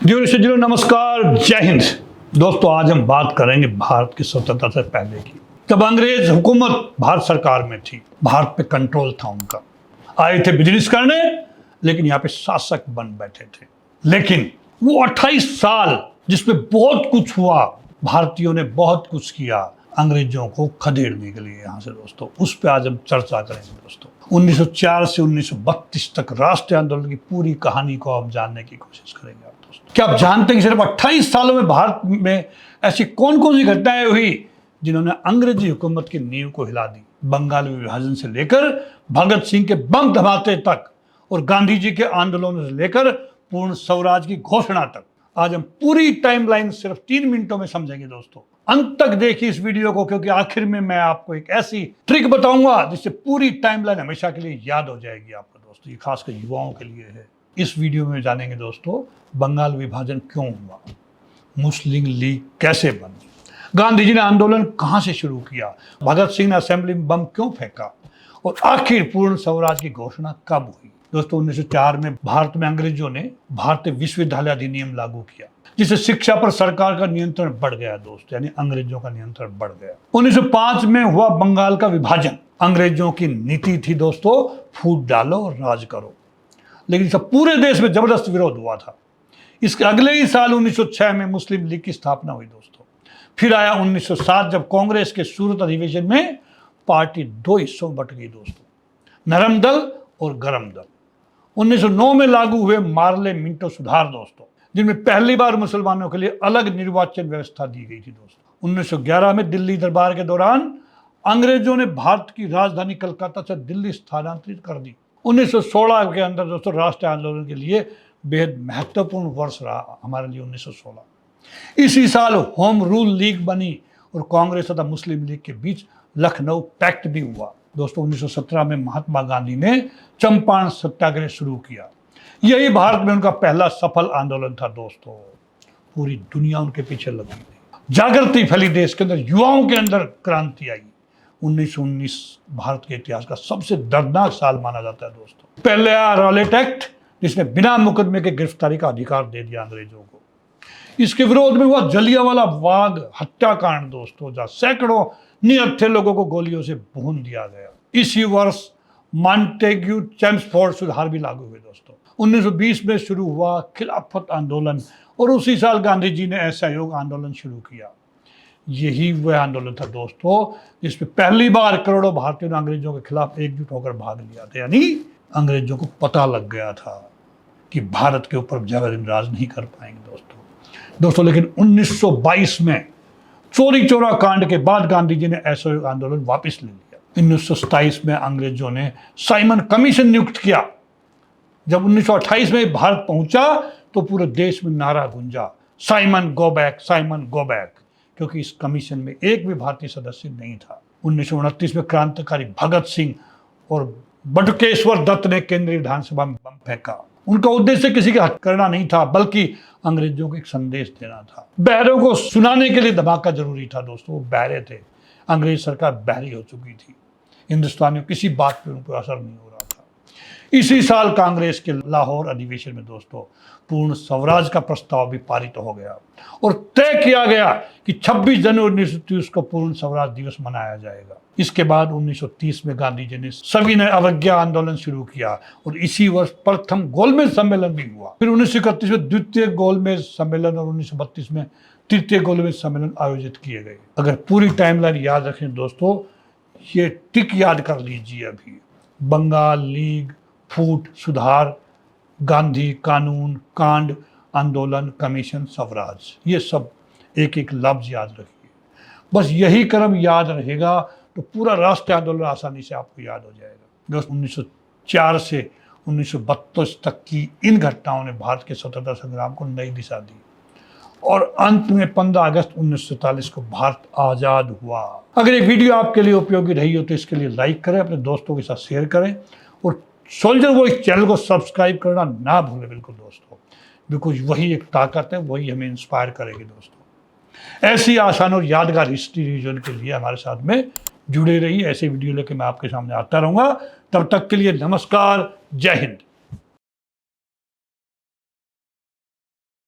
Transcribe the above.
Dear नमस्कार, जय हिंद। दोस्तों, आज हम बात करेंगे भारत की स्वतंत्रता से पहले की, जब अंग्रेज हुकूमत भारत सरकार में थी। भारत पे कंट्रोल था उनका। आए थे बिजनेस करने, लेकिन यहाँ पे शासक बन बैठे थे। लेकिन वो 28 साल जिसमें बहुत कुछ हुआ, भारतीयों ने बहुत कुछ किया अंग्रेजों को खदेड़ने के लिए। यहाँ से दोस्तों उस पर आज हम चर्चा करेंगे। दोस्तों 1904 से 1932 तक राष्ट्रीय आंदोलन की पूरी कहानी को आप जानने की कोशिश करेंगे। दोस्तों, क्या आप जानते हैं कि सिर्फ 28 सालों में भारत में ऐसी कौन कौन सी घटनाएं हुई जिन्होंने अंग्रेजी हुकूमत की नींव को हिला दी? बंगाल विभाजन से लेकर भगत सिंह के बम धमाके तक और गांधी जी के आंदोलनों से लेकर पूर्ण स्वराज की घोषणा तक, आज हम पूरी टाइमलाइन सिर्फ 3 मिनटों में समझेंगे। दोस्तों, अंत तक देखिए इस वीडियो को, क्योंकि आखिर में मैं आपको एक ऐसी ट्रिक बताऊंगा जिससे पूरी टाइमलाइन हमेशा के लिए याद हो जाएगी आपको। दोस्तों, ये खासकर युवाओं के लिए है। इस वीडियो में जानेंगे दोस्तों, बंगाल विभाजन क्यों हुआ, मुस्लिम लीग कैसे बनी, गांधी जी ने आंदोलन कहां से शुरू किया, भगत सिंह ने असेंबली में बम क्यों फेंका, और आखिर पूर्ण स्वराज की घोषणा कब हुई। दोस्तों, 1904 में भारत में अंग्रेजों ने भारतीय विश्वविद्यालय अधिनियम लागू किया, जिससे शिक्षा पर सरकार का नियंत्रण बढ़ गया। दोस्त, यानी अंग्रेजों का नियंत्रण बढ़ गया। 1905 में हुआ बंगाल का विभाजन। अंग्रेजों की नीति थी दोस्तों, फूट डालो और राज करो, लेकिन सब पूरे देश में जबरदस्त विरोध हुआ था। इसके अगले ही साल 1906 में मुस्लिम लीग की स्थापना हुई। दोस्तों, फिर आया 1907, जब कांग्रेस के सूरत अधिवेशन में पार्टी 2 हिस्सों में बट गई। दोस्तों, नरम दल और गरम दल। 1909 में लागू हुए मार्ले मिंटो सुधार, दोस्तों, जिनमें पहली बार मुसलमानों के लिए अलग निर्वाचन व्यवस्था दी गई थी। दोस्तों, 1911 में दिल्ली दरबार के दौरान अंग्रेजों ने भारत की राजधानी कलकत्ता से दिल्ली स्थानांतरित कर दी। 1916 के अंदर दोस्तों राष्ट्रीय आंदोलन के लिए बेहद महत्वपूर्ण वर्ष रहा हमारे लिए 1916। इसी साल होम रूल लीग बनी और कांग्रेस तथा मुस्लिम लीग के बीच लखनऊ पैक्ट भी हुआ। दोस्तों, 1917 में महात्मा गांधी ने चंपारण सत्याग्रह शुरू किया। यही भारत में उनका पहला सफल आंदोलन था। दोस्तों, पूरी दुनिया उनके पीछे लगी थी। जागृति फैली देश के अंदर, युवाओं के अंदर क्रांति आई। 1919 भारत के इतिहास का सबसे दर्दनाक साल माना जाता है। दोस्तों, पहले आया रॉलेट एक्ट, जिसने बिना मुकदमे के गिरफ्तारी का अधिकार दे दिया अंग्रेजों को। इसके विरोध में हुआ जलियांवाला बाग हत्याकांड, दोस्तों, जहां सैकड़ों निहत्थे लोगों को गोलियों से भून दिया गया। इसी वर्ष मॉन्टेग्यू चेम्सफोर्ड सुधार भी लागू हुए। दोस्तों, 1920 में शुरू हुआ खिलाफत आंदोलन और उसी साल गांधी जी ने असहयोग आंदोलन शुरू किया। यही वह आंदोलन था दोस्तों जिसमें पहली बार करोड़ों भारतीयों ने अंग्रेजों के खिलाफ एकजुट होकर भाग लिया था। यानी अंग्रेजों को पता लग गया था कि भारत के ऊपर जबरन राज नहीं कर पाएंगे। दोस्तों, लेकिन 1922 में चोरी चोरा कांड के बाद गांधी जी ने असहयोग आंदोलन वापस ले लिया। 1927 में अंग्रेजों ने साइमन कमीशन नियुक्त किया। जब 1928 में भारत पहुंचा तो पूरे देश में नारा गूंजा, Simon go back, Simon go back, क्योंकि इस कमीशन में एक भी भारतीय सदस्य नहीं था। 1929 में क्रांतिकारी भगत सिंह और बटुकेश्वर दत्त ने केंद्रीय विधानसभा में बम फेंका। उनका उद्देश्य किसी का हत्या करना नहीं था, बल्कि अंग्रेजों को एक संदेश देना था। बहरों को सुनाने के लिए धमाका जरूरी था। दोस्तों, वो बहरे थे, अंग्रेज सरकार बहरी हो चुकी थी, हिंदुस्तानियों किसी बात पे उन पर असर नहीं हो रहा था। इसी साल कांग्रेस के लाहौर अधिवेशन में दोस्तों पूर्ण स्वराज का प्रस्ताव भी पारित हो गया और तय किया गया कि 26 जनवरी 1930 को पूर्ण स्वराज दिवस मनाया जाएगा। इसके बाद 1930 में गांधी जी ने सविनय अवज्ञा आंदोलन शुरू किया और इसी वर्ष प्रथम गोलमेज सम्मेलन भी हुआ। फिर 1931 में द्वितीय गोलमेज सम्मेलन और 1932 में तृतीय गोलमेज सम्मेलन आयोजित किए गए। अगर पूरी टाइमलाइन याद रखें दोस्तों, ये टिक याद कर लीजिए अभी: बंगाल लीग, फूट, सुधार, गांधी, कानून, कांड, आंदोलन, कमीशन, स्वराज। ये सब एक एक लफ्ज याद रखिए। बस यही क्रम याद रहेगा तो पूरा राष्ट्रीय आंदोलन आसानी से आपको याद हो जाएगा। दोस्तों, 1904 से 1932 तक की इन घटनाओं ने भारत के स्वतंत्रता संग्राम को नई दिशा दी और अंत में 15 अगस्त 1947 को भारत आजाद हुआ। अगर ये वीडियो आपके लिए उपयोगी रही हो तो इसके लिए लाइक करें, अपने दोस्तों के साथ शेयर करें और सोल्जर वॉइस चैनल को सब्सक्राइब करना ना भूलें। बिल्कुल दोस्तों, बिकॉज वही एक ताकत है, वही हमें इंस्पायर करेगी। दोस्तों, ऐसी आसान और यादगार हिस्ट्री रिवीजन के लिए हमारे साथ में जुड़े रहिए। ऐसे वीडियो लेकर मैं आपके सामने आता रहूंगा। तब तक के लिए नमस्कार, जय हिंद।